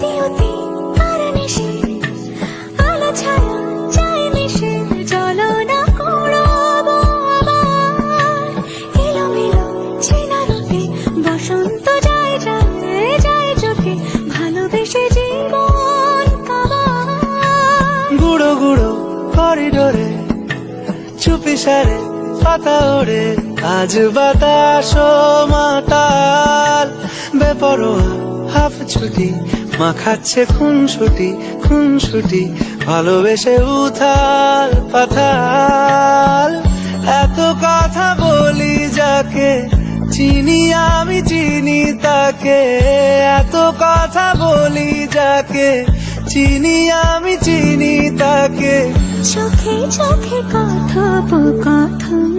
পিউতে আর নিশে আলো ছায়া চাই মিশে চলো না কুড়াবো আবার এলোমেলো চেনা রূপে বসন্ত যায় যায় যায় চোখে ভালোবেসে জীবন কাবার গুঁড়ো গুঁড়ো করিডোরে চুপি সারে পাতা ওড়ে আজ বাতাস মাতাল বেপরোয়া হাফ ছুটি মাখাচ্ছে খুনসুটি ভালোবেসে উথাল পাথাল এত কথা বলি যাকে চিনি আমি চিনি তাকে এত কথা বলি যাকে চিনি আমি চিনি তাকে চোখে চোখে কথোপকথন